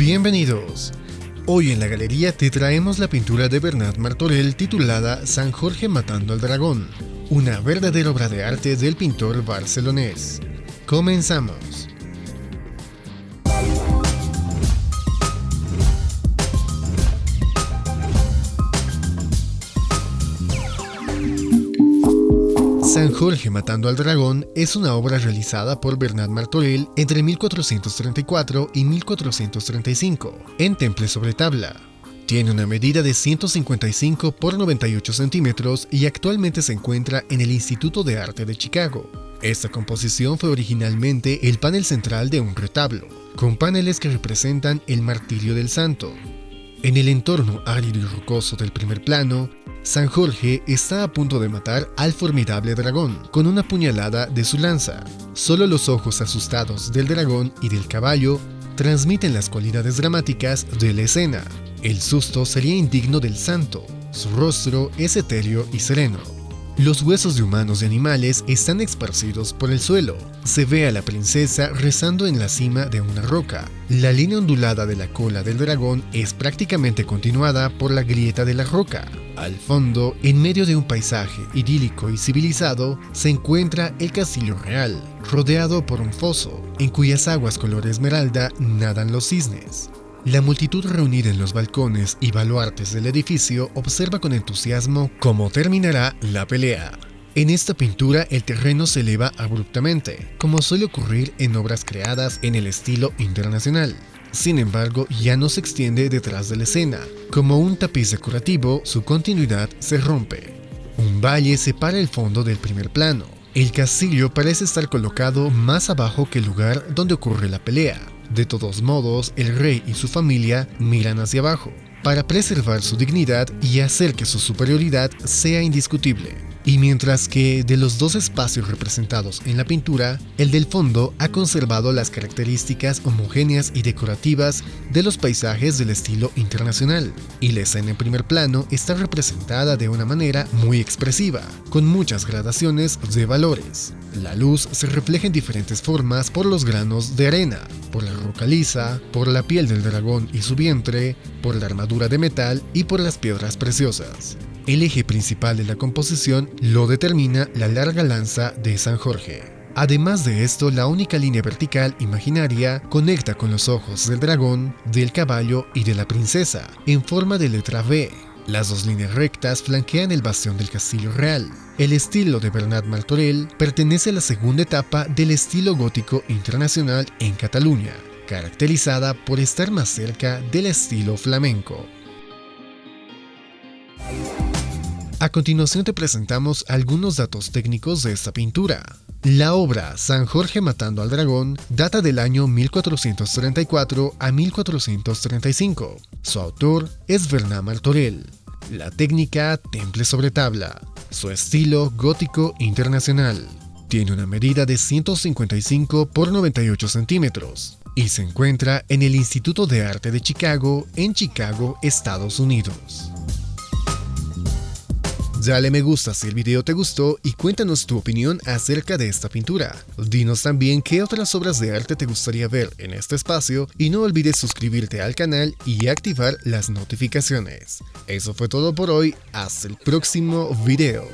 Bienvenidos. Hoy en la galería te traemos la pintura de Bernat Martorell titulada San Jorge matando al dragón, una verdadera obra de arte del pintor barcelonés. Comenzamos. San Jorge matando al dragón es una obra realizada por Bernat Martorell entre 1434 y 1435 en temple sobre tabla. Tiene una medida de 155 por 98 centímetros y actualmente se encuentra en el Instituto de Arte de Chicago. Esta composición fue originalmente el panel central de un retablo, con paneles que representan el martirio del santo. En el entorno árido y rocoso del primer plano, San Jorge está a punto de matar al formidable dragón con una puñalada de su lanza. Solo los ojos asustados del dragón y del caballo transmiten las cualidades dramáticas de la escena. El susto sería indigno del santo, su rostro es etéreo y sereno. Los huesos de humanos y animales están esparcidos por el suelo. Se ve a la princesa rezando en la cima de una roca. La línea ondulada de la cola del dragón es prácticamente continuada por la grieta de la roca. Al fondo, en medio de un paisaje idílico y civilizado, se encuentra el castillo real, rodeado por un foso, en cuyas aguas color esmeralda nadan los cisnes. La multitud reunida en los balcones y baluartes del edificio observa con entusiasmo cómo terminará la pelea. En esta pintura el terreno se eleva abruptamente, como suele ocurrir en obras creadas en el estilo internacional. Sin embargo, ya no se extiende detrás de la escena. Como un tapiz decorativo, su continuidad se rompe. Un valle separa el fondo del primer plano. El castillo parece estar colocado más abajo que el lugar donde ocurre la pelea. De todos modos, el rey y su familia miran hacia abajo, para preservar su dignidad y hacer que su superioridad sea indiscutible. Y mientras que de los dos espacios representados en la pintura, el del fondo ha conservado las características homogéneas y decorativas de los paisajes del estilo internacional, y la escena en primer plano está representada de una manera muy expresiva, con muchas gradaciones de valores. La luz se refleja en diferentes formas por los granos de arena, por la roca lisa, por la piel del dragón y su vientre, por la armadura de metal y por las piedras preciosas. El eje principal de la composición lo determina la larga lanza de San Jorge. Además de esto, la única línea vertical imaginaria conecta con los ojos del dragón, del caballo y de la princesa, en forma de letra V. Las dos líneas rectas flanquean el bastión del castillo real. El estilo de Bernat Martorell pertenece a la segunda etapa del estilo gótico internacional en Cataluña, caracterizada por estar más cerca del estilo flamenco. A continuación te presentamos algunos datos técnicos de esta pintura. La obra San Jorge matando al dragón data del año 1434 a 1435. Su autor es Bernat Martorell. La técnica temple sobre tabla. Su estilo gótico internacional. Tiene una medida de 155 por 98 centímetros y se encuentra en el Instituto de Arte de Chicago, en Chicago, Estados Unidos. Dale me gusta si el video te gustó y cuéntanos tu opinión acerca de esta pintura. Dinos también qué otras obras de arte te gustaría ver en este espacio y no olvides suscribirte al canal y activar las notificaciones. Eso fue todo por hoy, hasta el próximo video.